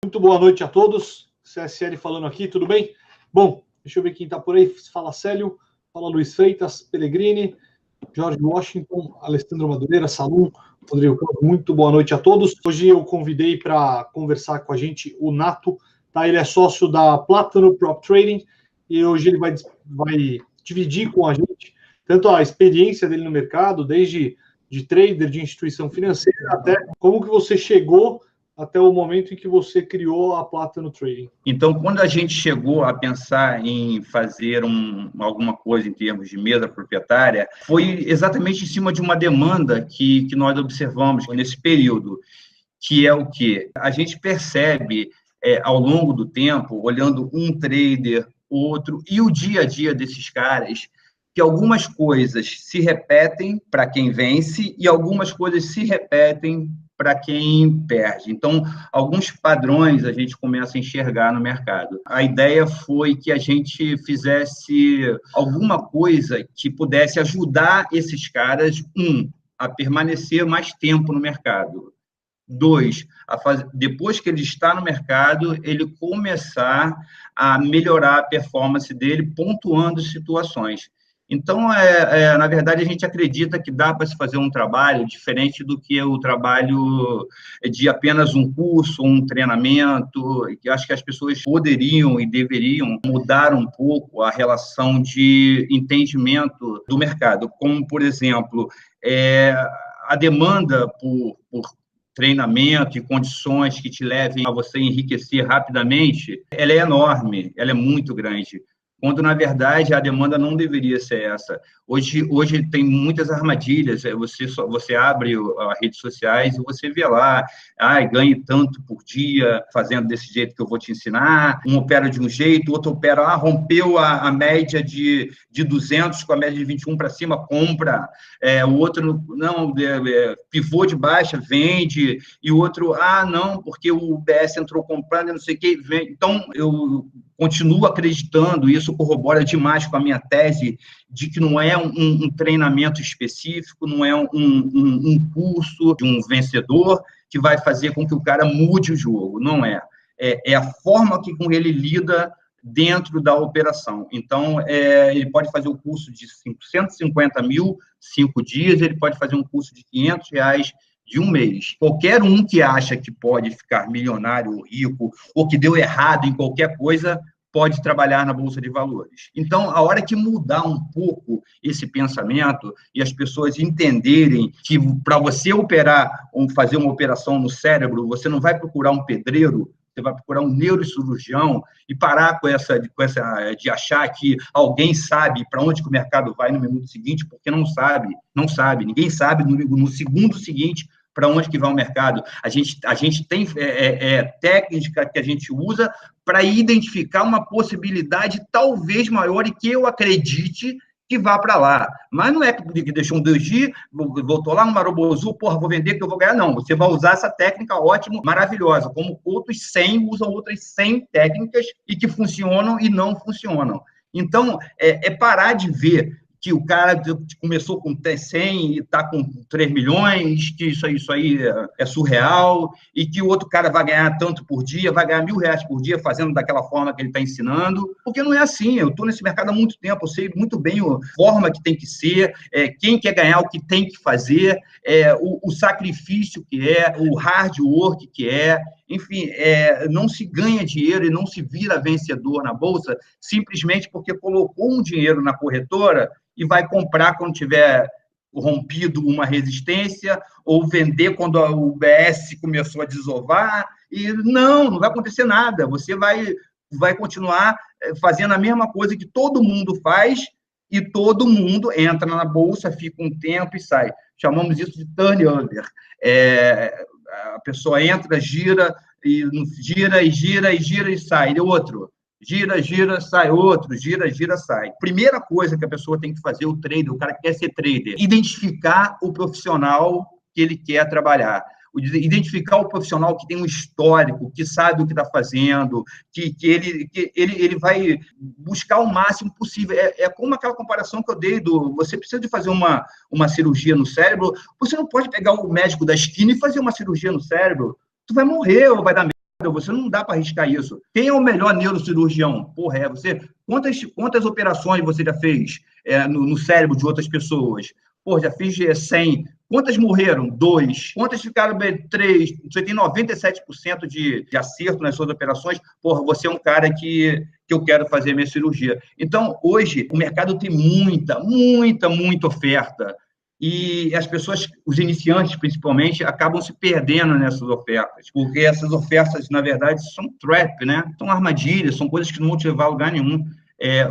Muito boa noite a todos. CSL falando aqui, tudo bem? Bom, deixa eu ver quem está por aí. Fala Célio, fala Luiz Freitas, Pellegrini, Jorge Washington, Alessandro Madureira, Salum, Rodrigo Campos. Muito boa noite a todos. Hoje eu convidei para conversar com a gente o Nato, tá? Ele é sócio da Plátano Prop Trading e hoje ele vai dividir com a gente tanto a experiência dele no mercado, desde de trader, de instituição financeira, até como que você chegou até o momento em que você criou a Plátano Trading. Então, quando a gente chegou a pensar em fazer alguma coisa em termos de mesa proprietária, foi exatamente em cima de uma demanda que nós observamos nesse período, que é o quê? A gente percebe, ao longo do tempo, olhando um trader, outro, e o dia a dia desses caras, que algumas coisas se repetem para quem vence e algumas coisas se repetem para quem perde. Então, alguns padrões a gente começa a enxergar no mercado. A ideia foi que a gente fizesse alguma coisa que pudesse ajudar esses caras, a permanecer mais tempo no mercado. 2, depois que ele está no mercado, ele começar a melhorar a performance dele, pontuando situações. Então, na verdade, a gente acredita que dá para se fazer um trabalho diferente do que o trabalho de apenas um curso, um treinamento, que acho que as pessoas poderiam e deveriam mudar um pouco a relação de entendimento do mercado, como, por exemplo, a demanda por treinamento e condições que te levem a você enriquecer rapidamente, ela é enorme, ela é muito grande, quando, na verdade, a demanda não deveria ser essa. Hoje tem muitas armadilhas, você abre as redes sociais e você vê lá, ganhe tanto por dia, fazendo desse jeito que eu vou te ensinar, um opera de um jeito, outro opera, rompeu a média de 200 com a média de 21 para cima, compra, o outro, não, pivô de baixa, vende, e o outro, não, porque o BS entrou comprando, não sei o que, vende. Então, eu continuo acreditando, e isso corrobora demais com a minha tese de que não é um treinamento específico, não é um curso de um vencedor que vai fazer com que o cara mude o jogo, não é. É a forma com ele lida dentro da operação. Então, ele pode fazer o curso de 150 mil, 5 dias, ele pode fazer um curso de R$500 de um mês. Qualquer um que acha que pode ficar milionário ou rico, ou que deu errado em qualquer coisa, pode trabalhar na Bolsa de Valores. Então, a hora que mudar um pouco esse pensamento e as pessoas entenderem que para você operar ou fazer uma operação no cérebro, você não vai procurar um pedreiro, você vai procurar um neurocirurgião e parar com essa de achar que alguém sabe para onde que o mercado vai no minuto seguinte, porque não sabe, ninguém sabe no segundo seguinte para onde que vai o mercado. A gente tem técnica que a gente usa para identificar uma possibilidade talvez maior e que eu acredite que vá para lá. Mas não é que deixou um 2G, voltou lá no Marobozu, vou vender que eu vou ganhar. Não, você vai usar essa técnica ótima, maravilhosa, como outros 100 usam outras 100 técnicas e que funcionam e não funcionam. Então, parar de ver que o cara começou com 100 e está com 3 milhões, que isso aí é surreal, e que o outro cara vai ganhar tanto por dia, vai ganhar R$1.000 por dia fazendo daquela forma que ele está ensinando, porque não é assim. Eu estou nesse mercado há muito tempo, eu sei muito bem a forma que tem que ser, quem quer ganhar, o que tem que fazer, o sacrifício que o hard work que enfim, não se ganha dinheiro e não se vira vencedor na Bolsa simplesmente porque colocou um dinheiro na corretora e vai comprar quando tiver rompido uma resistência ou vender quando o BS começou a desovar. E não vai acontecer nada. Você vai continuar fazendo a mesma coisa que todo mundo faz e todo mundo entra na Bolsa, fica um tempo e sai. Chamamos isso de turnover. A pessoa entra, gira e sai. E outro. Gira, sai outro, gira, sai. Primeira coisa que a pessoa tem que fazer, o trader, o cara que quer ser trader, identificar o profissional que ele quer trabalhar. Identificar o profissional que tem um histórico, que sabe o que está fazendo, que ele vai buscar o máximo possível. É como aquela comparação que eu dei você precisa de fazer uma cirurgia no cérebro, você não pode pegar o médico da esquina e fazer uma cirurgia no cérebro. Tu vai morrer ou vai dar merda, você não dá para arriscar isso. Quem é o melhor neurocirurgião? Porra, é você. Quantas operações você já fez no cérebro de outras pessoas? Pô, já fiz 100. Quantas morreram? 2. Quantas ficaram bem? 3. Você tem 97% de acerto nas suas operações. Porra, você é um cara que eu quero fazer a minha cirurgia. Então, hoje, o mercado tem muita oferta. E as pessoas, os iniciantes, principalmente, acabam se perdendo nessas ofertas. Porque essas ofertas, na verdade, são trap, né? São armadilhas, são coisas que não vão te levar a lugar nenhum.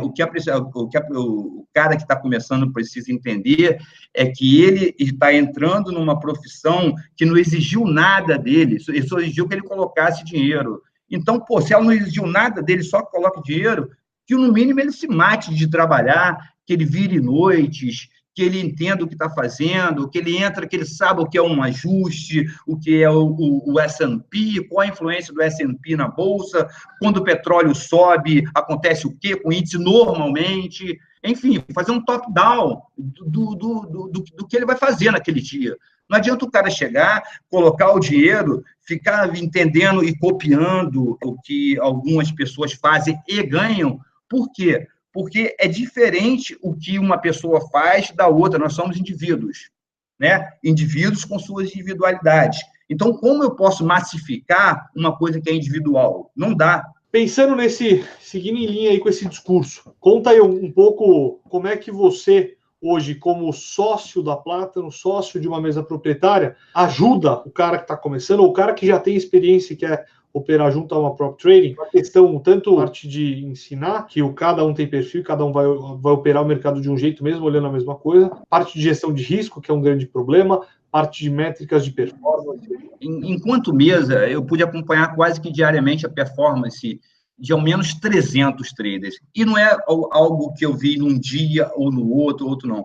O cara que está começando precisa entender é que ele está entrando numa profissão que não exigiu nada dele, ele só exigiu que ele colocasse dinheiro. Então, pô, se ela não exigiu nada dele, só coloque dinheiro, que no mínimo ele se mate de trabalhar, que ele vire noites, que ele entenda o que está fazendo, que ele entra, que ele sabe o que é um ajuste, o que é o S&P, qual a influência do S&P na Bolsa, quando o petróleo sobe, acontece o quê com o índice normalmente, enfim, fazer um top-down do que ele vai fazer naquele dia. Não adianta o cara chegar, colocar o dinheiro, ficar entendendo e copiando o que algumas pessoas fazem e ganham. Por quê? Porque é diferente o que uma pessoa faz da outra. Nós somos indivíduos, né? Indivíduos com suas individualidades. Então, como eu posso massificar uma coisa que é individual? Não dá. Pensando seguindo em linha aí com esse discurso, conta aí um pouco como é que você, hoje, como sócio da Plátano, sócio de uma mesa proprietária, ajuda o cara que está começando, ou o cara que já tem experiência e quer operar junto a uma prop trading, a questão tanto a parte de ensinar, que cada um tem perfil, cada um vai operar o mercado de um jeito mesmo, olhando a mesma coisa, parte de gestão de risco, que é um grande problema, parte de métricas de performance. Enquanto mesa, eu pude acompanhar quase que diariamente a performance de ao menos 300 traders. E não é algo que eu vi num dia ou no outro não.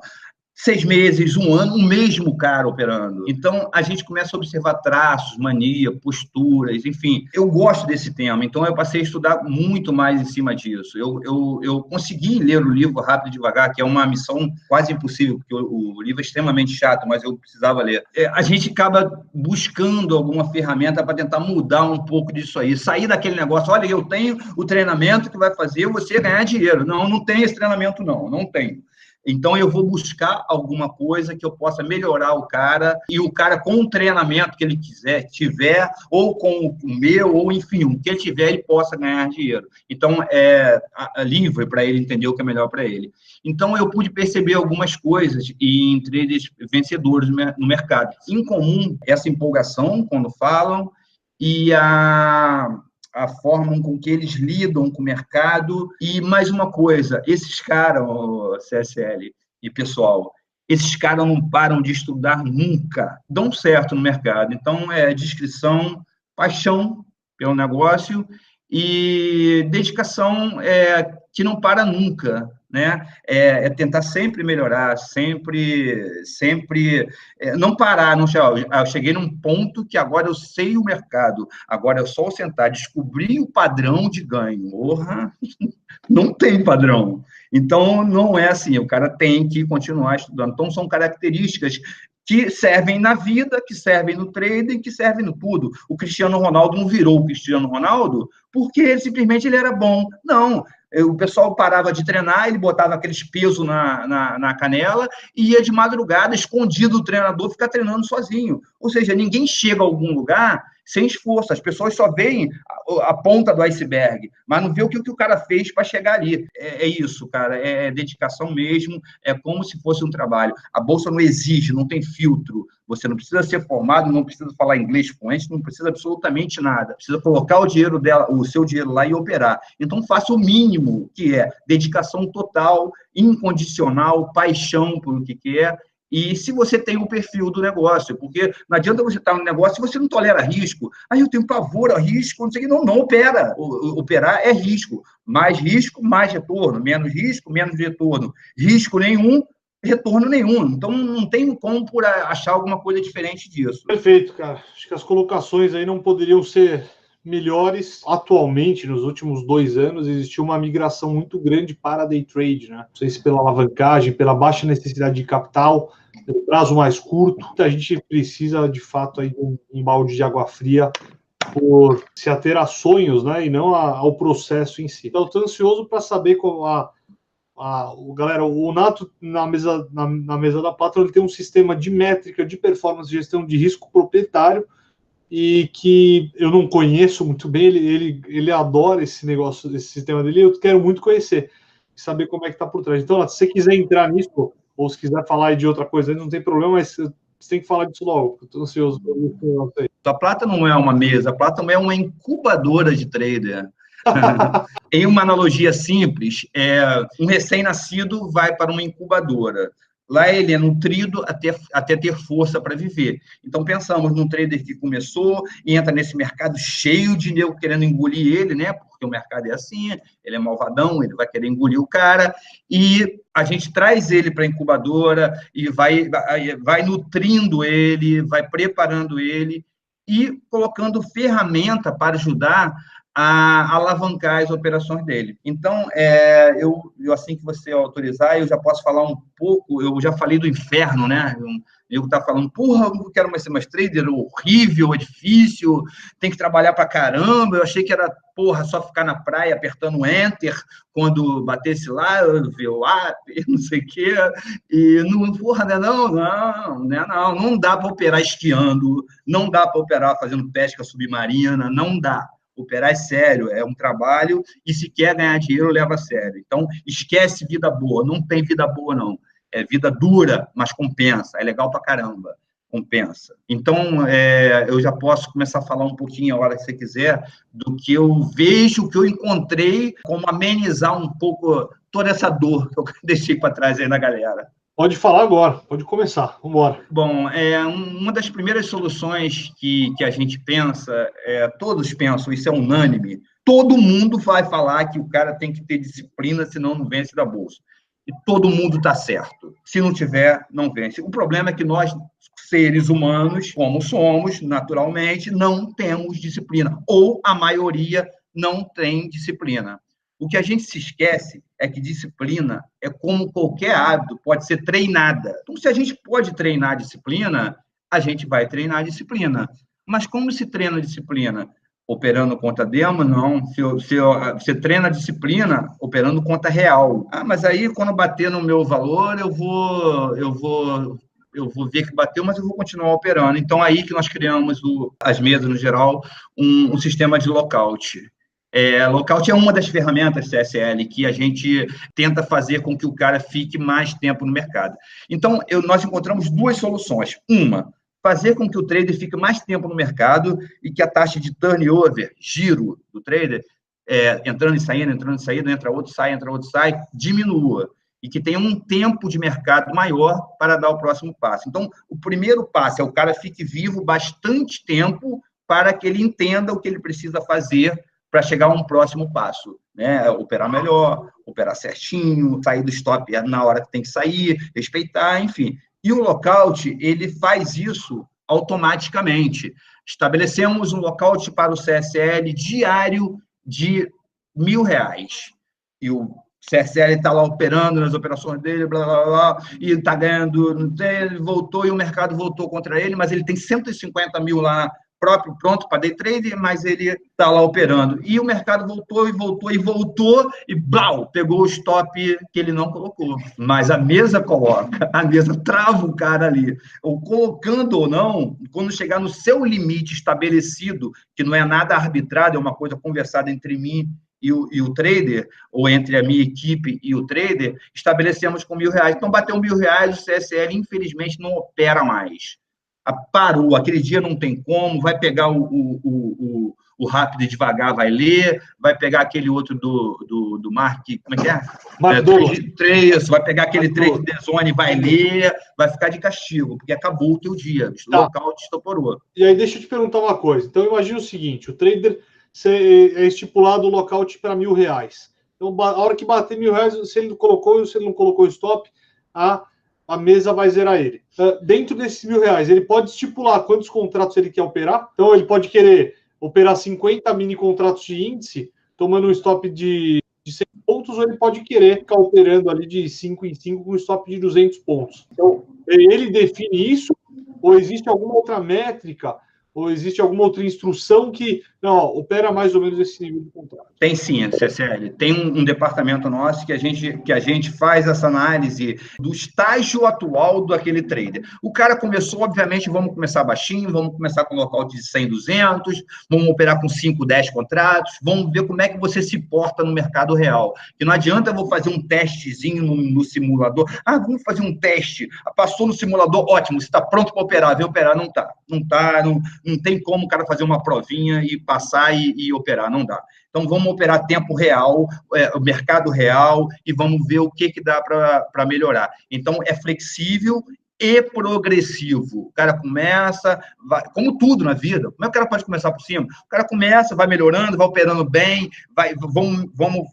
6 meses, 1 ano, o mesmo cara operando. Então, a gente começa a observar traços, mania, posturas, enfim. Eu gosto desse tema, então eu passei a estudar muito mais em cima disso. Eu consegui ler o livro Rápido e Devagar, que é uma missão quase impossível, porque o livro é extremamente chato, mas eu precisava ler. A gente acaba buscando alguma ferramenta para tentar mudar um pouco disso aí, sair daquele negócio, olha, eu tenho o treinamento que vai fazer você ganhar dinheiro. Não tem esse treinamento, não tenho. Então, eu vou buscar alguma coisa que eu possa melhorar o cara, e o cara, com o treinamento que ele tiver, ou com o meu, ou enfim, o que ele tiver, ele possa ganhar dinheiro. Então, é livre para ele entender o que é melhor para ele. Então, eu pude perceber algumas coisas em traders vencedores no mercado. Em comum, essa empolgação, quando falam, e a forma com que eles lidam com o mercado. E mais uma coisa, esses caras, CSL e pessoal, esses caras não param de estudar nunca, dão certo no mercado. Então, é discrição, paixão pelo negócio e dedicação que não para nunca, né? É tentar sempre melhorar, sempre não parar. Eu cheguei num ponto que agora eu sei o mercado, agora é só sentar, descobrir o padrão de ganho. Porra, não tem padrão. Então, não é assim, o cara tem que continuar estudando. Então, são características que servem na vida, que servem no trading, que servem no tudo. O Cristiano Ronaldo não virou o Cristiano Ronaldo porque ele era bom. Não, o pessoal parava de treinar, ele botava aqueles pesos na canela e ia de madrugada, escondido do treinador, ficar treinando sozinho. Ou seja, ninguém chega a algum lugar sem esforço. As pessoas só veem a ponta do iceberg, mas não vê o que o cara fez para chegar ali. É isso, cara. É dedicação mesmo. É como se fosse um trabalho. A Bolsa não exige, não tem filtro. Você não precisa ser formado, não precisa falar inglês fluente, não precisa absolutamente nada. Precisa colocar o seu dinheiro lá e operar. Então, faça o mínimo, que é dedicação total, incondicional, paixão por o que quer. E se você tem o perfil do negócio, porque não adianta você estar no negócio se você não tolera risco. Aí eu tenho pavor a risco, não sei o que. Não opera. Operar é risco. Mais risco, mais retorno. Menos risco, menos retorno. Risco nenhum, retorno nenhum. Então, não tem como achar alguma coisa diferente disso. Perfeito, cara. Acho que as colocações aí não poderiam ser melhores. Atualmente, nos últimos 2 anos, existiu uma migração muito grande para day trade, né? Não sei se pela alavancagem, pela baixa necessidade de capital, pelo prazo mais curto. A gente precisa, de fato, aí, de um balde de água fria por se ater a sonhos, né, e não ao processo em si. Então, eu estou ansioso para saber como galera, o Nato, na mesa da Pátria, ele tem um sistema de métrica, de performance, de gestão de risco proprietário, e que eu não conheço muito bem, ele adora esse negócio, esse sistema dele, e eu quero muito conhecer, saber como é que está por trás. Então, Nato, se você quiser entrar nisso, ou se quiser falar de outra coisa, não tem problema, mas você tem que falar disso logo, eu estou ansioso para ver esse negócio aí. A Plata não é uma mesa, a Plata é uma incubadora de trader. Em uma analogia simples, um recém-nascido vai para uma incubadora. Lá ele é nutrido até ter força para viver. Então, pensamos num trader que começou e entra nesse mercado cheio de nego querendo engolir ele, né? Porque o mercado é assim, ele é malvadão, ele vai querer engolir o cara, e a gente traz ele para a incubadora e vai nutrindo ele, vai preparando ele e colocando ferramenta para ajudar a alavancar as operações dele. Então, eu assim que você autorizar, eu já posso falar um pouco, eu já falei do inferno, né? Eu tá falando, porra, eu não quero mais ser mais trader, horrível, é difícil, tem que trabalhar pra caramba, eu achei que era, porra, só ficar na praia apertando Enter, quando batesse lá, eu vi o app, não sei o quê, e não, porra, não dá para operar esquiando, não dá para operar fazendo pesca submarina, não dá. Operar é sério, é um trabalho, e se quer ganhar dinheiro, leva a sério. Então, esquece vida boa, não tem vida boa, não. É vida dura, mas compensa, é legal pra caramba, compensa. Então, eu já posso começar a falar um pouquinho, a hora que você quiser, do que eu vejo, que eu encontrei, como amenizar um pouco toda essa dor que eu deixei para trás aí na galera. Pode falar agora, pode começar, vamos embora. Bom, uma das primeiras soluções que a gente pensa, todos pensam, isso é unânime, todo mundo vai falar que o cara tem que ter disciplina, senão não vence da bolsa. E todo mundo está certo. Se não tiver, não vence. O problema é que nós, seres humanos, como somos, naturalmente, não temos disciplina, ou a maioria não tem disciplina. O que a gente se esquece é que disciplina é como qualquer hábito, pode ser treinada. Então, se a gente pode treinar a disciplina, a gente vai treinar a disciplina. Mas como se treina a disciplina? Operando conta demo? Não. Você treina a disciplina operando conta real. Ah, mas aí, quando bater no meu valor, eu vou ver que bateu, mas eu vou continuar operando. Então, aí que nós criamos, as mesas no geral, um sistema de lockout. Lockout é uma das ferramentas CSL que a gente tenta fazer com que o cara fique mais tempo no mercado. Então, nós encontramos duas soluções. Uma, fazer com que o trader fique mais tempo no mercado e que a taxa de turnover, giro do trader, entrando e saindo, entra outro, sai, diminua. E que tenha um tempo de mercado maior para dar o próximo passo. Então, o primeiro passo é o cara fique vivo bastante tempo para que ele entenda o que ele precisa fazer para chegar a um próximo passo, né? Operar melhor, operar certinho, sair do stop na hora que tem que sair, respeitar, enfim. E o lockout, ele faz isso automaticamente. Estabelecemos um lockout para o CSL diário de R$1.000. E o CSL está lá operando nas operações dele, blá, blá, blá, e está ganhando, ele voltou e o mercado voltou contra ele, mas ele tem 150 mil lá próprio pronto para day trade, mas ele está lá operando. E o mercado voltou, e blau, pegou o stop que ele não colocou. Mas a mesa coloca, a mesa trava o cara ali. Ou colocando ou não, quando chegar no seu limite estabelecido, que não é nada arbitrado, é uma coisa conversada entre mim e o trader, ou entre a minha equipe e o trader, estabelecemos com R$1.000. Então, bateu R$1.000, o CSL, infelizmente, não opera mais. Parou, aquele dia não tem como, vai pegar o rápido e devagar, vai ler, vai pegar aquele outro do Mark, como é que é? Vai pegar aquele trade de zone, vai ler, vai ficar de castigo, porque acabou o teu dia, lockout estoporou. E aí, deixa eu te perguntar uma coisa. Então, imagina o seguinte, o trader é estipulado o lockout para R$1.000. Então, a hora que bater R$1.000, se ele colocou ou se ele não colocou o stop, a mesa vai zerar ele. Dentro desses R$1.000, ele pode estipular quantos contratos ele quer operar. Então, ele pode querer operar 50 mini contratos de índice, tomando um stop de 100 pontos, ou ele pode querer ficar operando ali de 5 em 5 com um stop de 200 pontos. Então, ele define isso, ou existe alguma outra métrica, Ou existe alguma outra instrução que, não, opera mais ou menos esse nível de contrato? Tem sim, CCL. Tem um departamento nosso que a gente faz essa análise do estágio atual daquele trader. O cara começou, obviamente, vamos começar baixinho, vamos começar com um lockout de 100, 200, vamos operar com 5, 10 contratos, vamos ver como é que você se porta no mercado real. Que não adianta eu vou fazer um testezinho no simulador. Vamos fazer um teste. Passou no simulador, ótimo, você está pronto para operar. Vem operar, não está. Não tem como o cara fazer uma provinha e passar e operar, não dá. Então, vamos operar tempo real, o mercado real, e vamos ver o que dá para melhorar. Então, é flexível e progressivo. O cara começa, como tudo na vida, como é que o cara pode começar por cima? O cara começa, vai melhorando, vai operando bem, vamos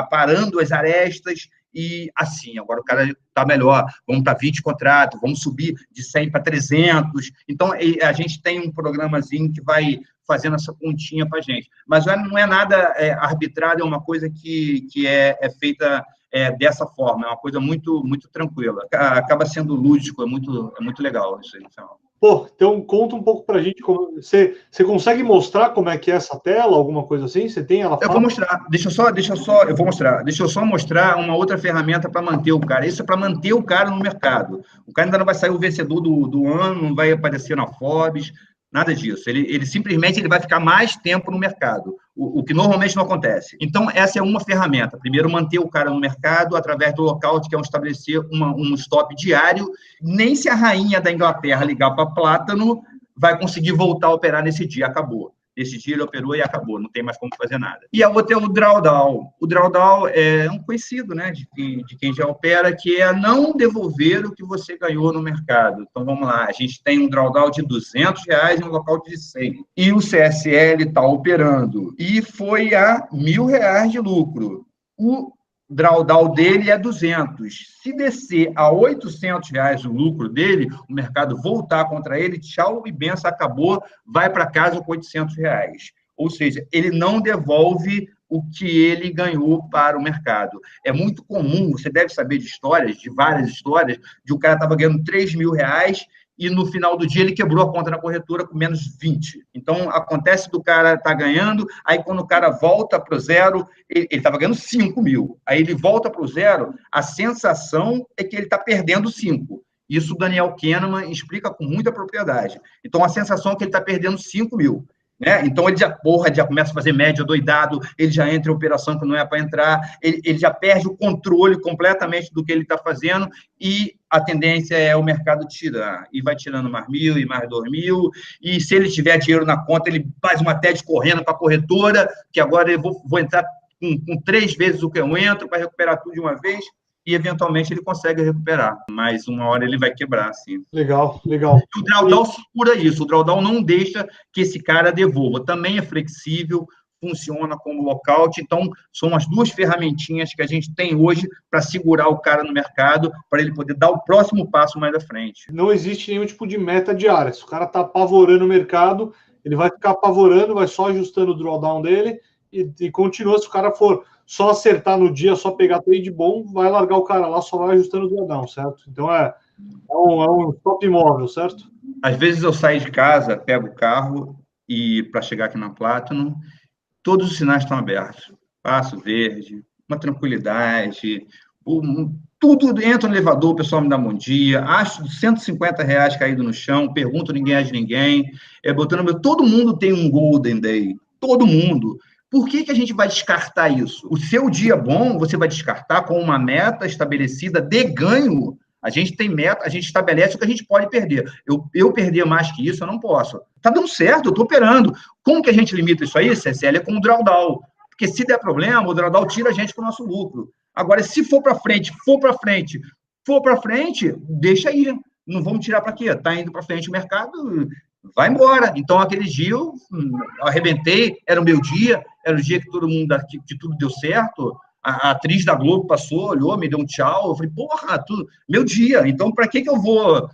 parando as arestas, e assim, agora o cara está melhor, vamos para 20 contratos, vamos subir de 100 para 300, então a gente tem um programazinho que vai fazendo essa pontinha para a gente, mas não é nada arbitrário, é uma coisa que é feita dessa forma, é uma coisa muito, muito tranquila, acaba sendo lúdico, é muito legal isso aí, Pô, então conta um pouco pra gente, você consegue mostrar como é que é essa tela, alguma coisa assim? Você tem ela? Eu vou mostrar, deixa eu só mostrar uma outra ferramenta para manter o cara, isso é para manter o cara no mercado, o cara ainda não vai sair o vencedor do ano, não vai aparecer na Forbes, nada disso, ele simplesmente vai ficar mais tempo no mercado, o que normalmente não acontece. Então, essa é uma ferramenta. Primeiro, manter o cara no mercado através do lockout, que é estabelecer um stop diário. Nem se a rainha da Inglaterra ligar para Plátano, vai conseguir voltar a operar nesse dia, acabou. Esse dia ele operou e acabou, não tem mais como fazer nada. E a outra é o drawdown. O drawdown é um conhecido, né, de quem já opera, que é não devolver o que você ganhou no mercado. Então, vamos lá, a gente tem um drawdown de R$200 e um lockout de 100. E o CSL está operando. E foi a R$1.000 de lucro. O drawdown dele é 200. Se descer a R$800 o lucro dele, o mercado voltar contra ele, tchau e benção, acabou, vai para casa com R$800. Ou seja, ele não devolve o que ele ganhou para o mercado. É muito comum, você deve saber de histórias, de várias histórias, de um cara estava ganhando R$3.000 e no final do dia ele quebrou a conta na corretora com menos 20. Então, acontece do cara estar ganhando, aí quando o cara volta para o zero, ele estava ganhando 5 mil. Aí ele volta para o zero, a sensação é que ele está perdendo 5. Isso o Daniel Kahneman explica com muita propriedade. Então, a sensação é que ele está perdendo 5 mil. Né? Então, ele já começa a fazer média doidado, ele já entra em operação que não é para entrar, ele já perde o controle completamente do que ele está fazendo e a tendência é o mercado tirar. E vai tirando mais 1.000 e mais 2.000, e se ele tiver dinheiro na conta, ele faz uma TED correndo para a corretora, que agora eu vou entrar com 3 vezes o que eu entro para recuperar tudo de uma vez, e eventualmente ele consegue recuperar, mas uma hora ele vai quebrar, sim. Legal. E o drawdown segura isso, o drawdown não deixa que esse cara devolva, também é flexível, funciona como lockout, então são as duas ferramentinhas que a gente tem hoje para segurar o cara no mercado, para ele poder dar o próximo passo mais à frente. Não existe nenhum tipo de meta diária, se o cara está apavorando o mercado, ele vai ficar apavorando, vai só ajustando o drawdown dele e continua, se o cara for só acertar no dia, só pegar trade bom, vai largar o cara lá, só vai ajustando o drawdown, certo? Então é um stop imóvel, certo? Às vezes eu saio de casa, pego o carro e para chegar aqui na Platinum, todos os sinais estão abertos. Passo verde, uma tranquilidade, tudo entra no elevador, o pessoal me dá bom dia, acho R$150 caído no chão, pergunto ninguém é de ninguém, todo mundo tem um Golden Day, todo mundo. Por que a gente vai descartar isso? O seu dia bom, você vai descartar com uma meta estabelecida de ganho. A gente tem meta, a gente estabelece o que a gente pode perder. Eu perder mais que isso, eu não posso. Está dando certo, eu estou operando. Como que a gente limita isso aí, CCL? É com o drawdown. Porque se der problema, o drawdown tira a gente com o nosso lucro. Agora, se for para frente, deixa aí. Não vamos tirar para quê? Está indo para frente o mercado, vai embora. Então, aquele dia eu arrebentei, era o meu dia, era o dia que todo mundo, que tudo deu certo. A atriz da Globo passou, olhou, me deu um tchau. Eu falei, porra, meu dia. Então, para que eu vou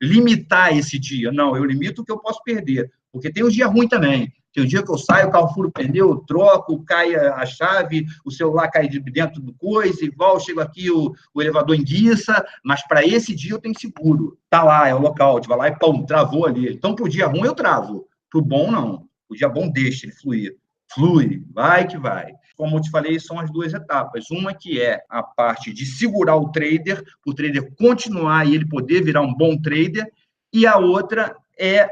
limitar esse dia? Não, eu limito o que eu posso perder, porque tem um dia ruim também. Que o dia que eu saio, o carro fura o pneu, eu troco, cai a chave, o celular cai de dentro do coisa, igual, chego aqui, o elevador enguiça, mas para esse dia eu tenho seguro. Tá lá, é o local, vai lá e pum, travou ali. Então, pro dia ruim eu travo, pro bom não. O dia bom deixa ele fluir. Flui, vai que vai. Como eu te falei, são as duas etapas. Uma que é a parte de segurar o trader continuar e ele poder virar um bom trader, e a outra é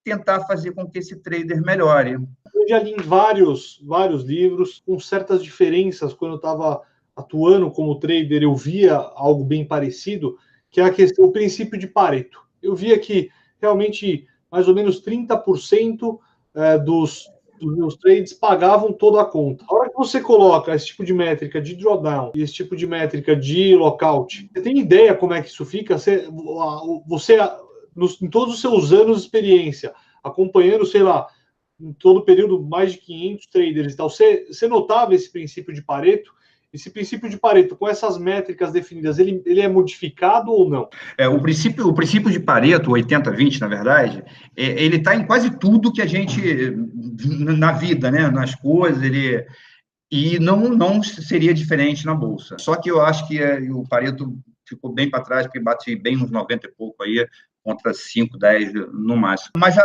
tentar fazer com que esse trader melhore. Eu já li em vários livros, com certas diferenças. Quando eu estava atuando como trader, eu via algo bem parecido, que é a questão, o princípio de Pareto. Eu via que realmente mais ou menos 30% dos meus trades pagavam toda a conta. A hora que você coloca esse tipo de métrica de drawdown e esse tipo de métrica de lockout, você tem ideia como é que isso fica? Você em todos os seus anos de experiência, acompanhando, sei lá, em todo o período, mais de 500 traders e tal, você notava esse princípio de Pareto? Esse princípio de Pareto, com essas métricas definidas, ele é modificado ou não? O princípio de Pareto, 80-20, na verdade, ele está em quase tudo que a gente, na vida, né, nas coisas, e não seria diferente na Bolsa. Só que eu acho que o Pareto ficou bem para trás, porque bate bem uns 90 e pouco aí, contra 5, 10 no máximo. Mas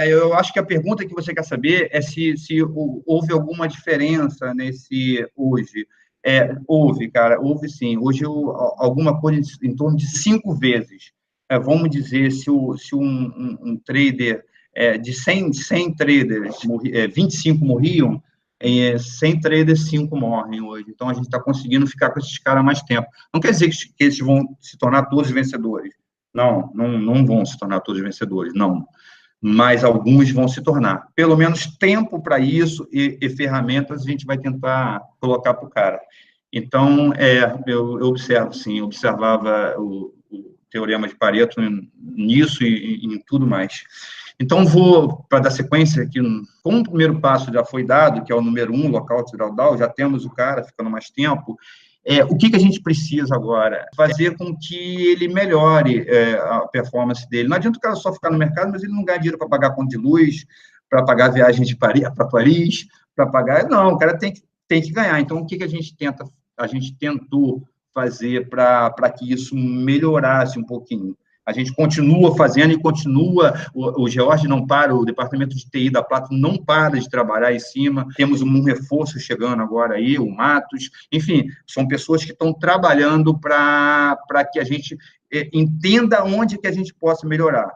eu acho que a pergunta que você quer saber é se houve alguma diferença nesse hoje. Houve, cara, houve sim. Hoje, alguma coisa em torno de 5 vezes. Vamos dizer, se um trader, de 100 traders, 25 morriam, 100 traders, 5 morrem hoje. Então, a gente está conseguindo ficar com esses caras mais tempo. Não quer dizer que eles vão se tornar todos vencedores. Não vão se tornar todos vencedores, não. Mas alguns vão se tornar. Pelo menos tempo para isso e ferramentas a gente vai tentar colocar para o cara. Então, eu observo, sim, observava o teorema de Pareto nisso e em tudo mais. Então, vou, para dar sequência aqui, como o primeiro passo já foi dado, que é o número 1, lockout e drawdown, já temos o cara ficando mais tempo. O que a gente precisa agora? Fazer com que ele melhore a performance dele. Não adianta o cara só ficar no mercado, mas ele não ganha dinheiro para pagar conta de luz, para pagar a viagem para Paris, para pagar... Não, o cara tem que ganhar. Então, o que a gente tenta? A gente tentou fazer para que isso melhorasse um pouquinho. A gente continua fazendo e continua, o George não para, o departamento de TI da Plato não para de trabalhar em cima, temos um reforço chegando agora aí, o Matos, enfim, são pessoas que estão trabalhando para que a gente entenda onde que a gente possa melhorar.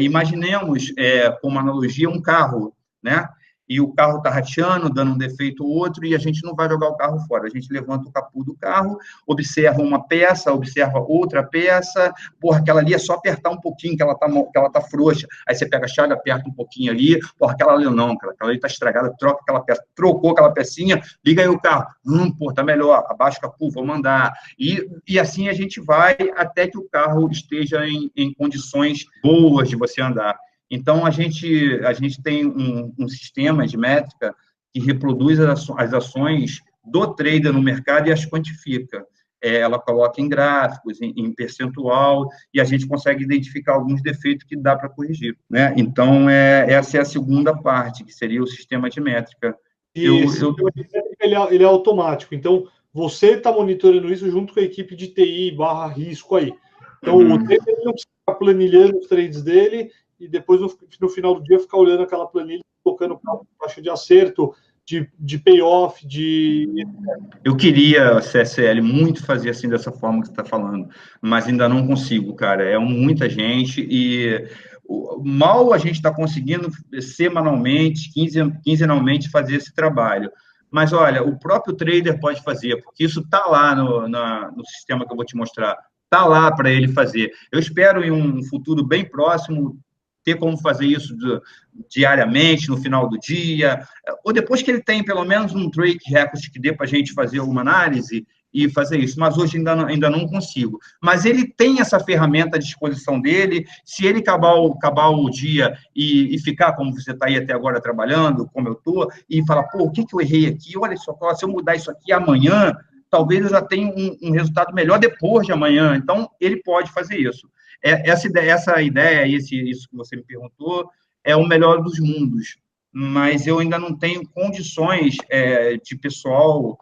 Imaginemos, como analogia, um carro, né? E o carro está rateando, dando um defeito ou outro, e a gente não vai jogar o carro fora. A gente levanta o capô do carro, observa uma peça, observa outra peça, aquela ali é só apertar um pouquinho, que ela tá frouxa. Aí você pega a chave, aperta um pouquinho ali, aquela ali não, aquela ali está estragada, troca aquela peça, trocou aquela pecinha, liga aí o carro, tá melhor, abaixa o capô, vou mandar. E assim a gente vai até que o carro esteja em condições boas de você andar. Então, a gente tem um sistema de métrica que reproduz as ações do trader no mercado e as quantifica. Ela coloca em gráficos, em percentual, e a gente consegue identificar alguns defeitos que dá para corrigir, né? Então, essa é a segunda parte, que seria o sistema de métrica. Ele é automático. Então, você está monitorando isso junto com a equipe de TI / risco aí. Então, o trader não precisa ficar planilhando os trades dele e depois, no final do dia, ficar olhando aquela planilha, colocando taxa de acerto, de payoff, Eu queria, CSL, muito fazer assim, dessa forma que você está falando, mas ainda não consigo, cara. É muita gente e mal a gente está conseguindo semanalmente, quinzenalmente, fazer esse trabalho. Mas, olha, o próprio trader pode fazer, porque isso está lá no sistema que eu vou te mostrar. Está lá para ele fazer. Eu espero, em um futuro bem próximo, ter como fazer isso diariamente, no final do dia, ou depois que ele tem pelo menos um trade record que dê para a gente fazer alguma análise e fazer isso, mas hoje ainda não consigo. Mas ele tem essa ferramenta à disposição dele, se ele acabar o dia e ficar como você está aí até agora trabalhando, como eu estou, e falar, o que eu errei aqui? Olha só, se eu mudar isso aqui amanhã, talvez eu já tenha um resultado melhor depois de amanhã. Então, ele pode fazer isso. Essa ideia, isso que você me perguntou, é o melhor dos mundos, mas eu ainda não tenho condições de pessoal,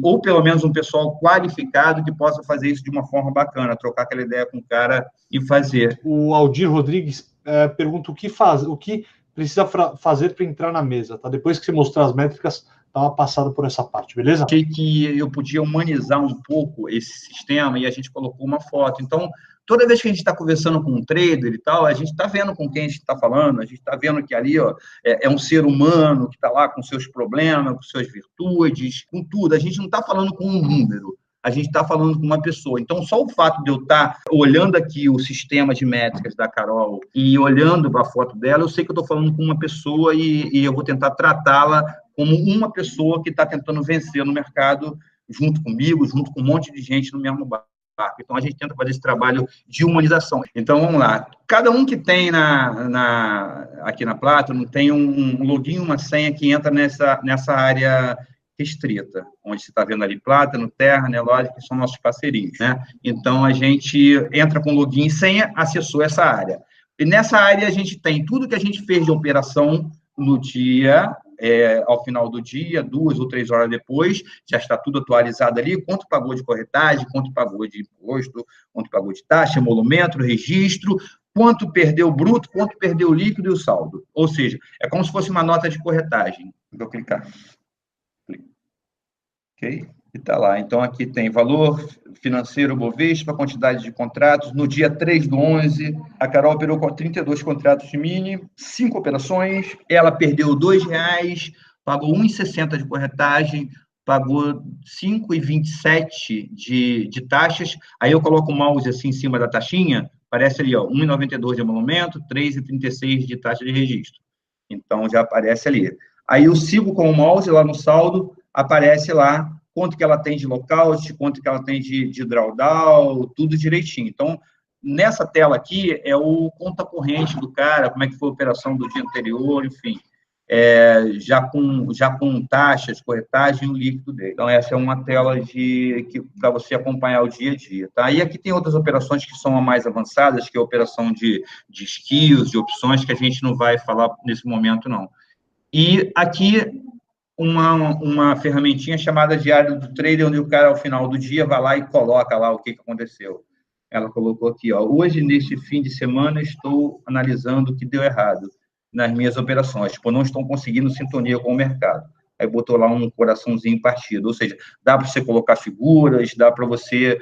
ou pelo menos um pessoal qualificado que possa fazer isso de uma forma bacana, trocar aquela ideia com o cara e fazer. O Aldir Rodrigues pergunta o que precisa fazer para entrar na mesa, tá? Depois que você mostrar as métricas, dá uma passada por essa parte, beleza? Achei que eu podia humanizar um pouco esse sistema e a gente colocou uma foto. Então, toda vez que a gente está conversando com um trader e tal, a gente está vendo com quem a gente está falando, a gente está vendo que ali é um ser humano que está lá com seus problemas, com suas virtudes, com tudo. A gente não está falando com um número, a gente está falando com uma pessoa. Então, só o fato de eu estar olhando aqui o sistema de métricas da Carol e olhando para a foto dela, eu sei que eu estou falando com uma pessoa e eu vou tentar tratá-la como uma pessoa que está tentando vencer no mercado junto comigo, junto com um monte de gente no mesmo barco. Então, a gente tenta fazer esse trabalho de humanização. Então, vamos lá. Cada um que tem aqui na Platinum tem um login, uma senha que entra nessa área restrita, onde você está vendo ali Platinum, Terra, Nelogic, que são nossos parceirinhos, né? Então, a gente entra com login e senha, acessou essa área. E nessa área, a gente tem tudo que a gente fez de operação no dia, ao final do dia, 2 ou 3 horas depois, já está tudo atualizado ali, quanto pagou de corretagem, quanto pagou de imposto, quanto pagou de taxa, emolumento, registro, quanto perdeu bruto, quanto perdeu líquido e o saldo. Ou seja, é como se fosse uma nota de corretagem. Vou clicar. Ok? E está lá. Então, aqui tem valor financeiro Bovespa, quantidade de contratos. No dia 3/11, a Carol operou com 32 contratos de mini, 5 operações. Ela perdeu R$2, pagou 1,60 de corretagem, pagou 5,27 de taxas. Aí eu coloco o mouse assim em cima da taxinha, aparece ali, 1,92 de emolumento, 3,36 de taxa de registro. Então, já aparece ali. Aí eu sigo com o mouse lá no saldo, aparece lá quanto que ela tem de lockout, quanto que ela tem de drawdown, tudo direitinho. Então, nessa tela aqui é o conta corrente do cara, como é que foi a operação do dia anterior, enfim, já com taxas, corretagem e o líquido dele. Então, essa é uma tela para você acompanhar o dia a dia. Tá? E aqui tem outras operações que são mais avançadas, que é a operação de skills, de opções, que a gente não vai falar nesse momento, não. E aqui uma ferramentinha chamada Diário do Trader, onde o cara, ao final do dia, vai lá e coloca lá o que aconteceu. Ela colocou aqui, hoje, neste fim de semana, estou analisando o que deu errado nas minhas operações. Tipo, não estou conseguindo sintonia com o mercado. Aí botou lá um coraçãozinho partido. Ou seja, dá para você colocar figuras, dá para você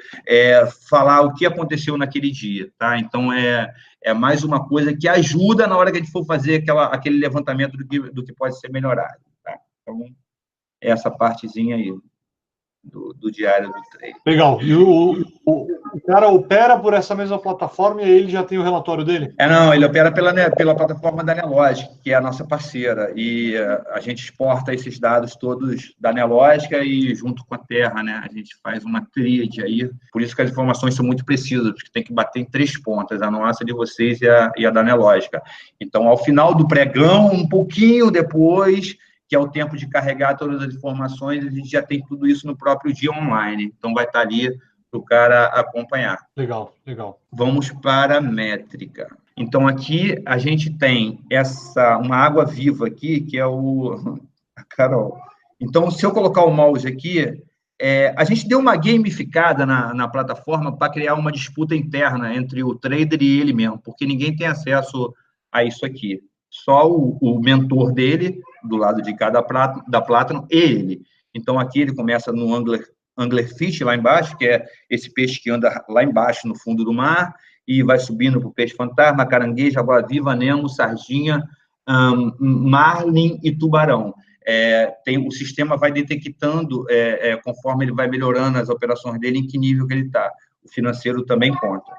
falar o que aconteceu naquele dia, tá? Então, é mais uma coisa que ajuda na hora que a gente for fazer aquele levantamento do que pode ser melhorado, tá? Então, essa partezinha aí do diário do trade. Legal. E o cara opera por essa mesma plataforma e ele já tem o relatório dele? Não, ele opera pela plataforma da Nelogic, que é a nossa parceira, e a gente exporta esses dados todos da Nelogic e junto com a Terra, né, a gente faz uma tríade aí, por isso que as informações são muito precisas, porque tem que bater em 3 pontas, a nossa de vocês e a da Nelogic. Então, ao final do pregão, um pouquinho depois, que é o tempo de carregar todas as informações, a gente já tem tudo isso no próprio dia online. Então, vai estar ali para o cara acompanhar. Legal, legal. Vamos para a métrica. Então, aqui a gente tem uma água viva aqui, que é a Carol. Então, se eu colocar o mouse aqui, a gente deu uma gamificada na plataforma para criar uma disputa interna entre o trader e ele mesmo, porque ninguém tem acesso a isso aqui. Só o mentor dele, do lado de cada da Platinum, e ele. Então, aqui ele começa no Anglerfish, lá embaixo, que é esse peixe que anda lá embaixo, no fundo do mar, e vai subindo para o peixe fantasma, caranguejo, água-viva, nemo, sardinha, marlin e tubarão. O sistema vai detectando, conforme ele vai melhorando as operações dele, em que nível que ele está. O financeiro também conta,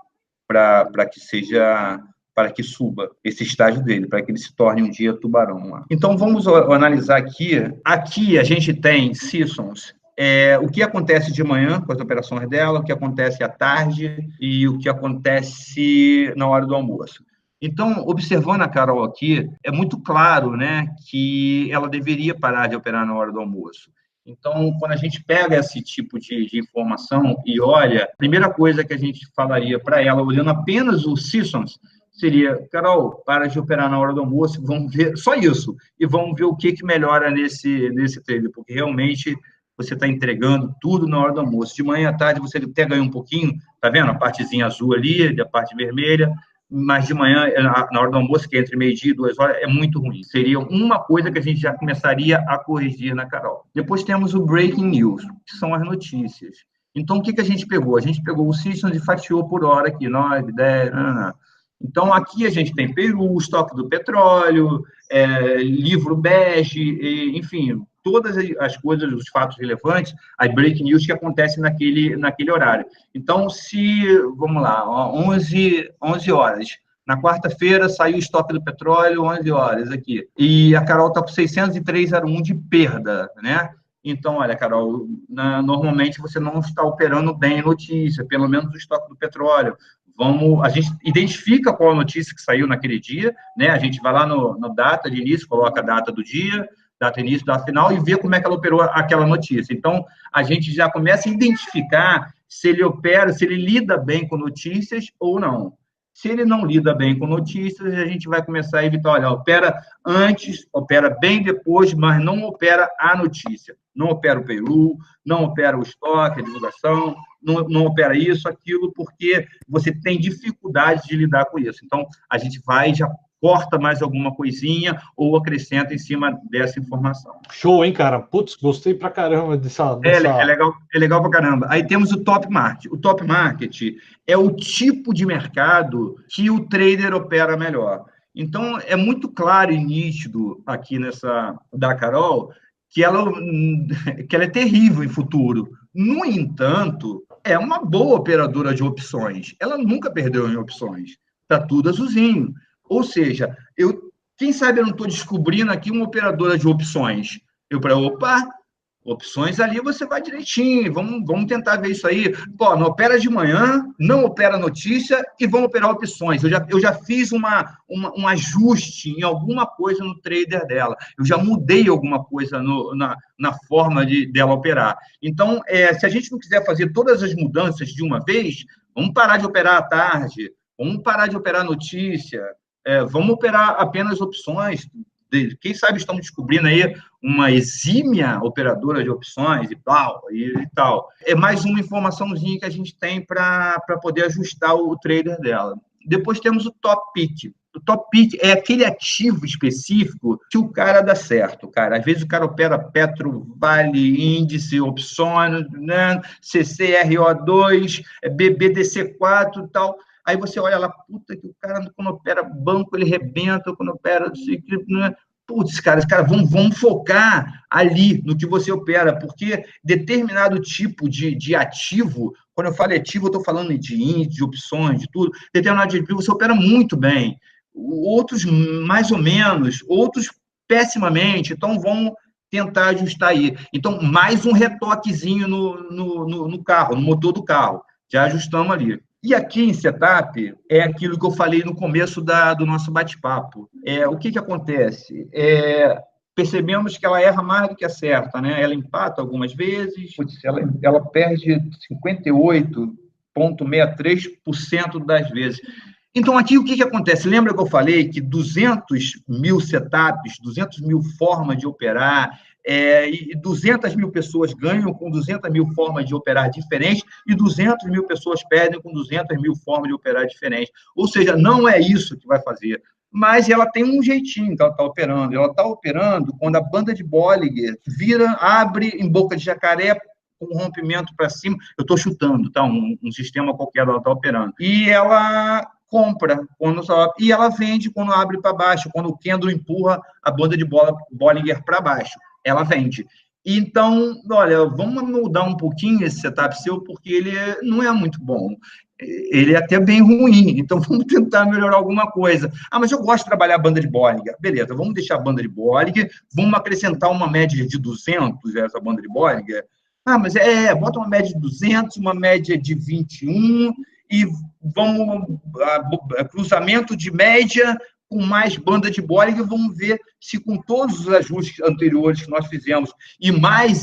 para que suba esse estágio dele, para que ele se torne um dia tubarão lá. Então, vamos analisar aqui. Aqui a gente tem seasons, o que acontece de manhã com as operações dela, o que acontece à tarde e o que acontece na hora do almoço. Então, observando a Carol aqui, é muito claro, né, que ela deveria parar de operar na hora do almoço. Então, quando a gente pega esse tipo de informação e olha, a primeira coisa que a gente falaria para ela, olhando apenas os seasons, seria, Carol, para de operar na hora do almoço, vamos ver, só isso, e vamos ver o que melhora nesse trader, porque realmente você está entregando tudo na hora do almoço. De manhã à tarde você até ganha um pouquinho, tá vendo? A partezinha azul ali, a parte vermelha, mas de manhã, na hora do almoço, que é entre meio-dia e 2 horas, é muito ruim. Seria uma coisa que a gente já começaria a corrigir na Carol. Depois temos o Breaking News, que são as notícias. Então, o que a gente pegou? A gente pegou o Citizens e fatiou por hora aqui, 9, 10, Então, aqui a gente tem Peru, estoque do petróleo, livro bege, enfim, todas as coisas, os fatos relevantes, as breaking news que acontecem naquele horário. Então, vamos lá, 11 horas. Na quarta-feira saiu o estoque do petróleo, 11 horas aqui. E a Carol está com 603,01 de perda, né? Então, olha, Carol, normalmente você não está operando bem notícia, pelo menos o estoque do petróleo. A gente identifica qual a notícia que saiu naquele dia, né? A gente vai lá no data de início, coloca a data do dia, data início, data final, e vê como é que ela operou aquela notícia. Então, a gente já começa a identificar se ele opera, se ele lida bem com notícias ou não. Se ele não lida bem com notícias, a gente vai começar a evitar, olha, opera antes, opera bem depois, mas não opera a notícia. Não opera o Peru, não opera o estoque, a divulgação, não opera isso, aquilo, porque você tem dificuldade de lidar com isso. Então, a gente vai já corta mais alguma coisinha ou acrescenta em cima dessa informação. Show, hein, cara? Putz, gostei pra caramba dessa... É legal pra caramba. Aí temos o Top Market. O Top Market é o tipo de mercado que o trader opera melhor. Então, é muito claro e nítido aqui da Carol que ela é terrível em futuro. No entanto, é uma boa operadora de opções. Ela nunca perdeu em opções. Está tudo azulzinho. Ou seja, quem sabe eu não estou descobrindo aqui uma operadora de opções. Opções ali você vai direitinho, vamos tentar ver isso aí. Pô, não opera de manhã, não opera notícia e vamos operar opções. Eu já fiz um ajuste em alguma coisa no trader dela. Eu já mudei alguma coisa na forma dela operar. Então, se a gente não quiser fazer todas as mudanças de uma vez, vamos parar de operar à tarde, vamos parar de operar notícia, vamos operar apenas opções. Quem sabe estamos descobrindo aí uma exímia operadora de opções e tal. É mais uma informaçãozinha que a gente tem para poder ajustar o trader dela. Depois temos o Top Pick. O Top Pick é aquele ativo específico que o cara dá certo, cara. Às vezes o cara opera Petro, Vale, Índice, Opções, né? CCRO2, BBDC4 e tal. Aí você olha lá, puta que o cara, quando opera banco, ele rebenta, quando opera... Putz, cara, vamos focar ali no que você opera, porque determinado tipo de ativo, quando eu falo ativo, eu estou falando de índice, de opções, de tudo, determinado tipo você opera muito bem, outros mais ou menos, outros pessimamente, então vamos tentar ajustar aí. Então, mais um retoquezinho no carro, no motor do carro, já ajustamos ali. E aqui em setup é aquilo que eu falei no começo do nosso bate-papo. O que acontece? Percebemos que ela erra mais do que acerta, né? Ela empata algumas vezes, ela perde 58,63% das vezes. Então, aqui o que acontece? Lembra que eu falei que 200 mil setups, 200 mil formas de operar, e 200 mil pessoas ganham com 200 mil formas de operar diferentes e 200 mil pessoas perdem com 200 mil formas de operar diferentes. Ou seja, não é isso que vai fazer. Mas ela tem um jeitinho que ela está operando. Ela está operando quando a banda de Bollinger abre em boca de jacaré com um rompimento para cima. Eu estou chutando, tá? Um sistema qualquer ela está operando. E ela compra e ela vende quando abre para baixo, quando o Kendall empurra a banda de Bollinger para baixo. Ela vende. Então, olha, vamos mudar um pouquinho esse setup seu, porque ele não é muito bom. Ele é até bem ruim, então vamos tentar melhorar alguma coisa. Mas eu gosto de trabalhar a banda de Bollinger. Beleza, vamos deixar a banda de Bollinger, vamos acrescentar uma média de 200 essa banda de Bollinger. Mas bota uma média de 200, uma média de 21, e vamos cruzamento de média com mais banda de Bollinger, vamos ver se com todos os ajustes anteriores que nós fizemos e mais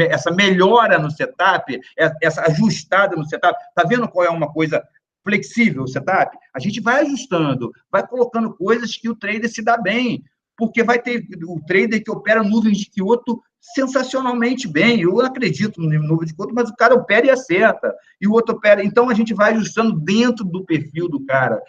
essa melhora no setup, essa ajustada no setup, tá vendo qual é uma coisa flexível o setup? A gente vai ajustando, vai colocando coisas que o trader se dá bem, porque vai ter o trader que opera nuvens de Kyoto sensacionalmente bem. Eu acredito no nuvem de Kyoto, mas o cara opera e acerta, e o outro opera. Então, a gente vai ajustando dentro do perfil do cara.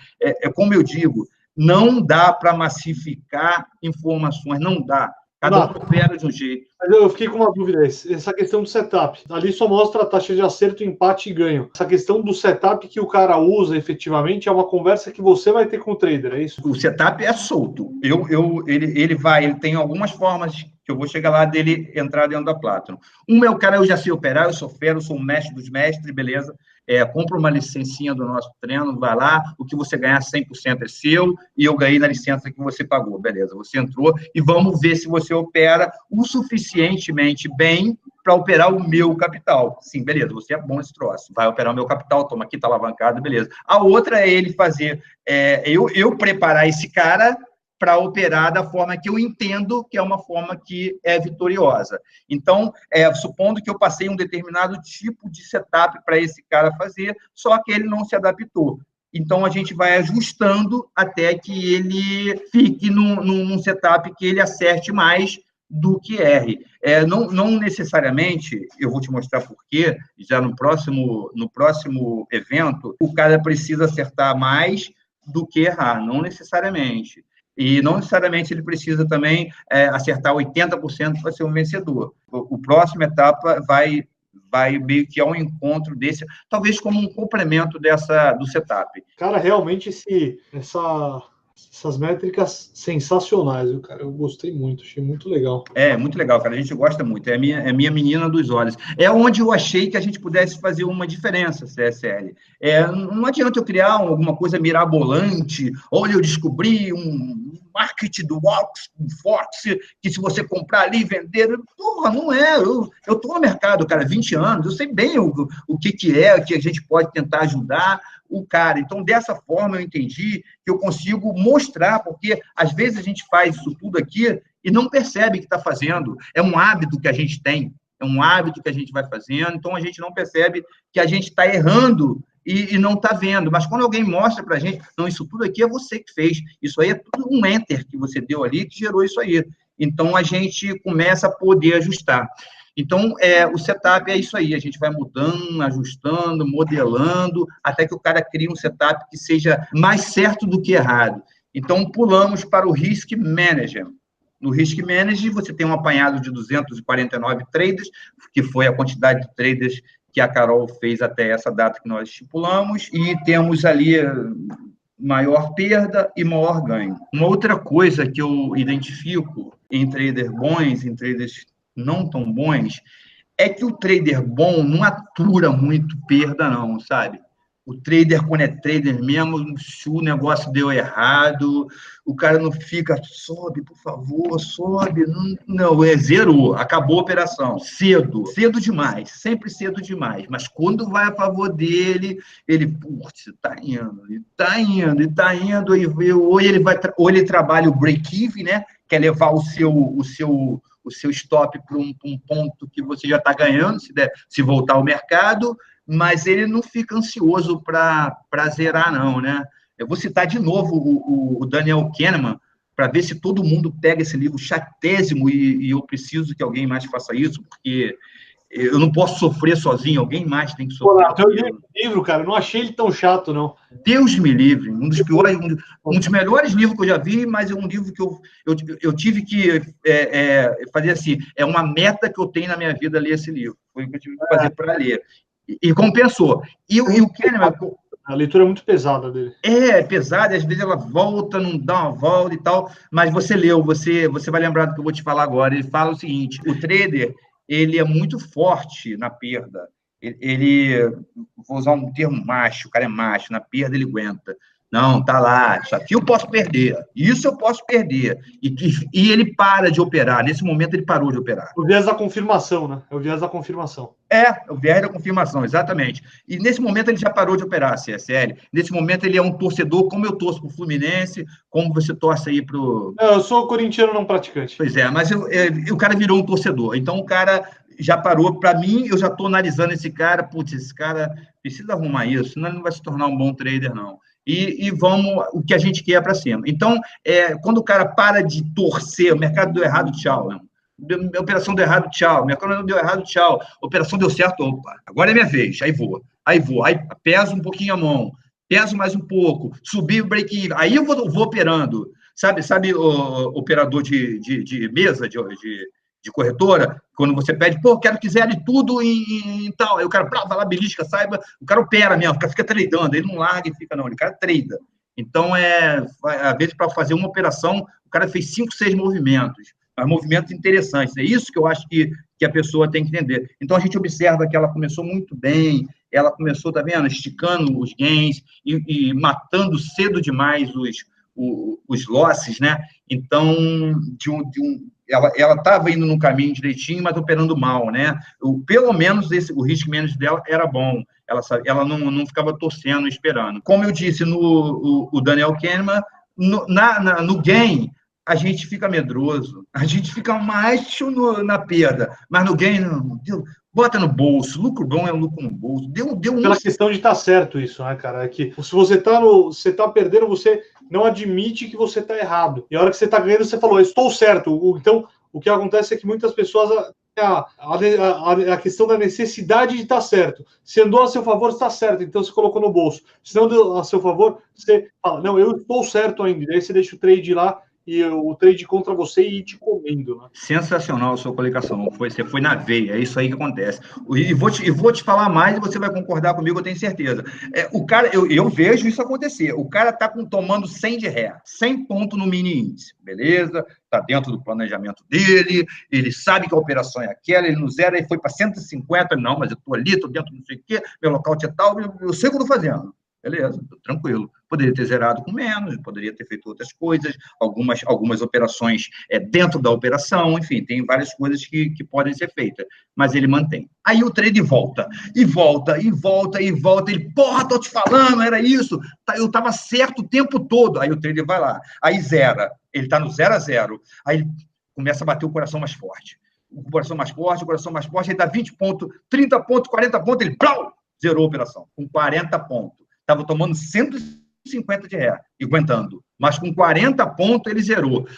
Como eu digo, não dá para massificar informações, não dá. Cada um opera de um jeito. Mas eu fiquei com uma dúvida, essa questão do setup. Ali só mostra a taxa de acerto, empate e ganho. Essa questão do setup que o cara usa efetivamente é uma conversa que você vai ter com o trader, é isso? O setup é solto. Ele tem algumas formas que eu vou chegar lá dele entrar dentro da Platinum. É o cara, eu já sei operar, eu sou fera, eu sou um mestre dos mestres, beleza. Compra uma licencinha do nosso treino, vai lá, o que você ganhar 100% é seu, e eu ganhei na licença que você pagou, beleza. Você entrou e vamos ver se você opera o suficientemente bem para operar o meu capital. Sim, beleza, você é bom nesse troço. Vai operar o meu capital, toma aqui, tá alavancado, beleza. A outra é ele fazer, eu preparar esse cara para operar da forma que eu entendo que é uma forma que é vitoriosa. Então, supondo que eu passei um determinado tipo de setup para esse cara fazer, só que ele não se adaptou. Então, a gente vai ajustando até que ele fique num setup que ele acerte mais do que erre. Não necessariamente, eu vou te mostrar por quê, já no próximo evento, o cara precisa acertar mais do que errar, não necessariamente. E não necessariamente ele precisa também acertar 80% para ser um vencedor. O próximo etapa vai meio que ao encontro desse, talvez como um complemento do setup. Cara, realmente essas métricas sensacionais, viu, cara? Eu gostei muito, achei muito legal. Muito legal, cara. A gente gosta muito. É a minha menina dos olhos. É onde eu achei que a gente pudesse fazer uma diferença, CSL. Não adianta eu criar alguma coisa mirabolante. Olha, eu descobri um marketing do Fox, que se você comprar ali e vender... Porra, não é. Eu estou no mercado, cara, há 20 anos. Eu sei bem o que é, que a gente pode tentar ajudar o cara. Então, dessa forma, eu entendi que eu consigo mostrar, porque às vezes a gente faz isso tudo aqui e não percebe que está fazendo. É um hábito que a gente tem, é um hábito que a gente vai fazendo, então a gente não percebe que a gente está errando e não está vendo. Mas quando alguém mostra para a gente, não, isso tudo aqui é você que fez, isso aí é tudo um enter que você deu ali que gerou isso aí. Então, a gente começa a poder ajustar. Então, o setup é isso aí, a gente vai mudando, ajustando, modelando, até que o cara crie um setup que seja mais certo do que errado. Então, pulamos para o Risk Manager. No Risk Manager, você tem um apanhado de 249 traders, que foi a quantidade de traders que a Carol fez até essa data que nós estipulamos, e temos ali maior perda e maior ganho. Uma outra coisa que eu identifico em traders bons, em traders não tão bons, é que o trader bom não atura muito perda, não, sabe? O trader, quando é trader mesmo, se o negócio deu errado, o cara não fica, sobe, por favor, sobe. Não, zerou, acabou a operação. Cedo demais, sempre cedo demais. Mas quando vai a favor dele, ele, putz, tá indo, ou ele trabalha o break-even, né? Quer levar o seu stop para um ponto que você já está ganhando, se voltar ao mercado, mas ele não fica ansioso para zerar, não, né? Eu vou citar de novo o Daniel Kahneman, para ver se todo mundo pega esse livro chatésimo e eu preciso que alguém mais faça isso, porque eu não posso sofrer sozinho, alguém mais tem que sofrer. Eu li esse livro, cara, eu não achei ele tão chato, não. Deus me livre, um dos piores, um dos melhores livros que eu já vi, mas é um livro que eu tive que fazer assim, é uma meta que eu tenho na minha vida ler esse livro, foi o que eu tive que fazer para ler. E compensou. E o Kahneman... A leitura é muito pesada dele. É pesada, às vezes ela volta, não dá uma volta e tal, mas você leu, você vai lembrar do que eu vou te falar agora. Ele fala o seguinte, o trader, ele é muito forte na perda. Vou usar um termo macho, o cara é macho, na perda ele aguenta. Não, tá lá, isso aqui eu posso perder, isso eu posso perder. E ele para de operar, nesse momento ele parou de operar. O viés da confirmação, né? É o viés da confirmação. O viés da confirmação, exatamente. E nesse momento ele já parou de operar, CSL. Nesse momento ele é um torcedor, como eu torço para o Fluminense, como você torce aí para o... Eu sou corintiano não praticante. Pois é, mas o cara virou um torcedor. Então o cara já parou. Para mim, eu já estou analisando esse cara, putz, esse cara Precisa arrumar isso, senão ele não vai se tornar um bom trader, não. E vamos, o que a gente quer para cima. Então, quando o cara para de torcer, o mercado deu errado, tchau, né? A operação deu errado, tchau. Minha câmera não deu errado, tchau. A operação deu certo, opa, agora é minha vez. Aí vou. Aí peso um pouquinho a mão, peso mais um pouco, subir o break-even. Aí eu vou operando. Sabe o operador de mesa, de corretora, quando você pede, pô, quero que zere tudo em tal. Aí o cara vai lá, belisca, saiba, o cara opera mesmo, o cara fica tradando, ele não larga e fica, não, ele cara trada. Então, às vezes, para fazer uma operação, o cara fez 5, 6 movimentos. Mas movimentos interessantes. É isso que eu acho que a pessoa tem que entender. Então, a gente observa que ela começou muito bem, ela começou, tá vendo, esticando os gains e matando cedo demais os losses, né? Então, ela estava indo no caminho direitinho, mas operando mal, né? Pelo menos o risk management dela era bom. Ela não ficava torcendo, esperando. Como eu disse o Daniel Kahneman, no gain, a gente fica medroso, a gente fica mais na perda, mas no gain, não, bota no bolso, lucro bom é lucro no bolso. Deu Pela questão de estar certo isso, né, cara? É que se você tá perdendo, você não admite que você está errado. E a hora que você está ganhando, você falou, estou certo. Então, o que acontece é que muitas pessoas a questão da necessidade de estar certo. Se andou a seu favor, está certo, então você colocou no bolso. Se não deu a seu favor, você fala, não, eu estou certo ainda. Daí você deixa o trade lá e o trade contra você e ir te comendo, né? Sensacional a sua colocação. Você foi na veia, é isso aí que acontece. E vou te falar mais e você vai concordar comigo, eu tenho certeza. O cara, eu vejo isso acontecer. O cara está tomando 100 de ré, 100 pontos no mini índice, beleza? Está dentro do planejamento dele, ele sabe que a operação é aquela, ele no zero, aí foi para 150, não, mas eu estou ali, estou dentro não sei o quê, meu local é tal, eu sei o que eu estou fazendo. Beleza, tranquilo. Poderia ter zerado com menos, poderia ter feito outras coisas, algumas operações dentro da operação, enfim, tem várias coisas que podem ser feitas, mas ele mantém. Aí o trade volta, e volta, e volta, e volta, ele, porra, tô te falando, era isso, eu estava certo o tempo todo. Aí o trade vai lá, aí zera, ele está no 0-0, aí ele começa a bater o coração mais forte. O coração mais forte, aí dá 20 pontos, 30 pontos, 40 pontos, ele, plau, zerou a operação, com 40 pontos. Estava tomando 150 de ré, e aguentando. Mas com 40 pontos, ele zerou.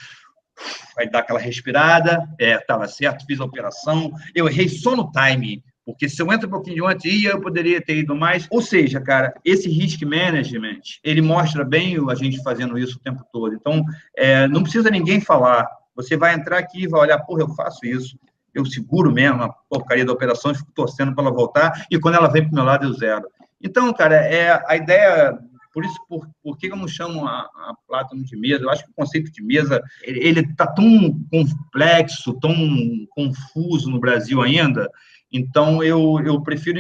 Vai dar aquela respirada, estava certo, fiz a operação, eu errei só no time, porque se eu entro um pouquinho antes, eu poderia ter ido mais. Ou seja, cara, esse risk management, ele mostra bem a gente fazendo isso o tempo todo. Então, não precisa ninguém falar. Você vai entrar aqui e vai olhar, porra, eu faço isso. Eu seguro mesmo a porcaria da operação, fico torcendo para ela voltar, e quando ela vem para o meu lado, eu zero. Então, cara, a ideia, por isso, por que eu não chamo a Platinum de mesa? Eu acho que o conceito de mesa, ele está tão complexo, tão confuso no Brasil ainda, então eu prefiro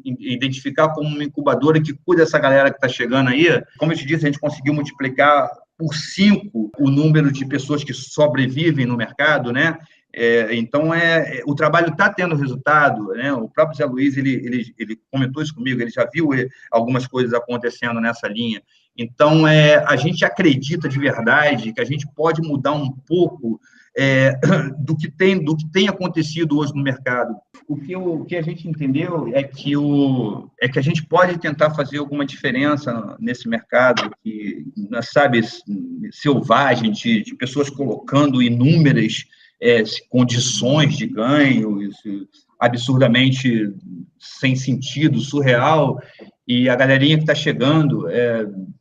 identificar como uma incubadora que cuida dessa galera que está chegando aí. Como eu te disse, a gente conseguiu multiplicar por 5 o número de pessoas que sobrevivem no mercado, né? Então, o trabalho está tendo resultado, né? O próprio Zé Luiz, ele comentou isso comigo, ele já viu algumas coisas acontecendo nessa linha. Então, a gente acredita de verdade que a gente pode mudar um pouco do que tem acontecido hoje no mercado. O que a gente entendeu é que a gente pode tentar fazer alguma diferença nesse mercado que, sabe, selvagem, de pessoas colocando inúmeras condições de ganho, absurdamente sem sentido, surreal, e a galerinha que está chegando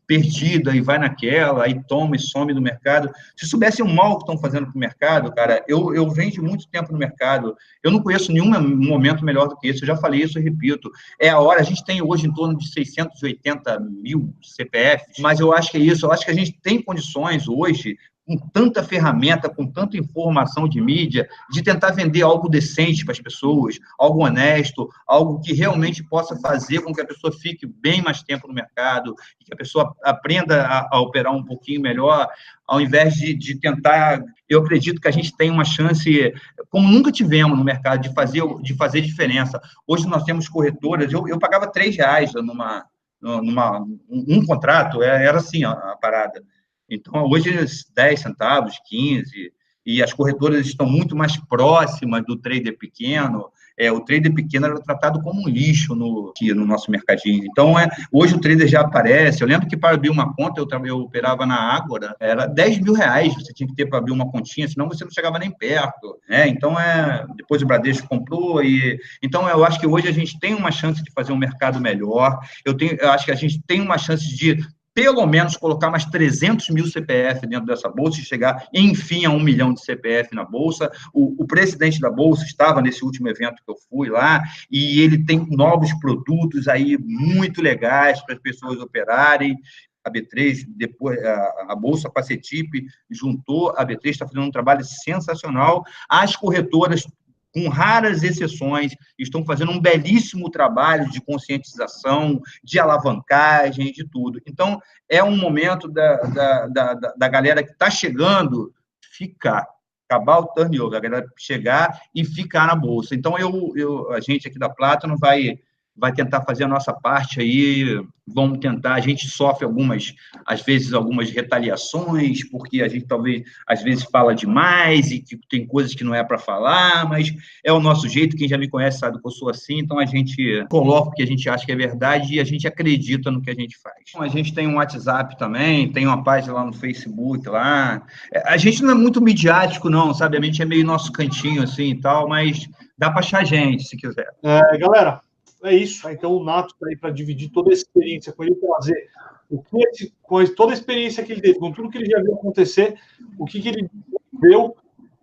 perdida e vai naquela, aí toma e some do mercado. Se soubessem o mal que estão fazendo para o mercado, cara, eu venho de muito tempo no mercado, eu não conheço nenhum momento melhor do que esse, eu já falei isso e repito, a gente tem hoje em torno de 680 mil CPFs, mas eu acho que é isso, eu acho que a gente tem condições hoje, com tanta ferramenta, com tanta informação de mídia, de tentar vender algo decente para as pessoas, algo honesto, algo que realmente possa fazer com que a pessoa fique bem mais tempo no mercado, que a pessoa aprenda a operar um pouquinho melhor, ao invés de tentar... Eu acredito que a gente tem uma chance, como nunca tivemos no mercado, de fazer diferença. Hoje nós temos corretoras, eu pagava R$3 um contrato, era assim a parada. Então, hoje, 10 centavos, 15, e as corretoras estão muito mais próximas do trader pequeno, o trader pequeno era tratado como um lixo aqui no nosso mercadinho. Então, hoje o trader já aparece. Eu lembro que para abrir uma conta, eu operava na Ágora, era R$10.000 você tinha que ter para abrir uma continha, senão você não chegava nem perto. Então, depois o Bradesco comprou. Então, eu acho que hoje a gente tem uma chance de fazer um mercado melhor. Eu acho que a gente tem uma chance de pelo menos colocar mais 300 mil CPF dentro dessa bolsa e chegar, enfim, a 1 milhão de CPF na bolsa. O presidente da bolsa estava nesse último evento que eu fui lá, e ele tem novos produtos aí muito legais para as pessoas operarem. A B3, depois a Bolsa Pacetip juntou, a B3 está fazendo um trabalho sensacional. As corretoras, com raras exceções, estão fazendo um belíssimo trabalho de conscientização, de alavancagem, de tudo. Então, é um momento da galera que está chegando acabar o turnover, a galera chegar e ficar na Bolsa. Então, a gente aqui da Platinum vai tentar fazer a nossa parte aí, vamos tentar, a gente sofre às vezes, algumas retaliações, porque a gente talvez, às vezes, fala demais e que tem coisas que não é para falar, mas é o nosso jeito, quem já me conhece sabe que eu sou assim, então a gente coloca o que a gente acha que é verdade e a gente acredita no que a gente faz. Então, a gente tem um WhatsApp também, tem uma página lá no Facebook, lá. A gente não é muito midiático, não, sabe? A gente é meio nosso cantinho, assim, e tal, mas dá para achar gente, se quiser. Galera, é isso. Então, o Nato está aí para dividir toda a experiência com ele, trazer com toda a experiência que ele teve, com tudo que ele já viu acontecer, o que ele deu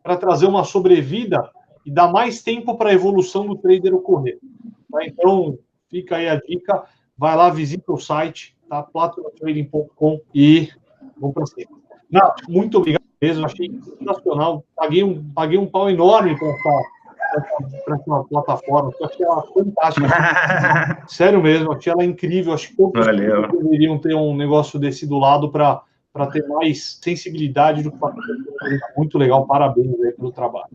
para trazer uma sobrevida e dar mais tempo para a evolução do trader ocorrer. Tá? Então, fica aí a dica. Vai lá, visita o site, tá? platinumtrading.com e vamos para cima. Nato, muito obrigado mesmo. Achei sensacional. Paguei um pau enorme para essa plataforma. Eu achei ela fantástica. Sério mesmo, achei ela incrível. Acho que todos deveriam ter um negócio desse do lado para ter mais sensibilidade do que muito legal. Parabéns aí pelo trabalho.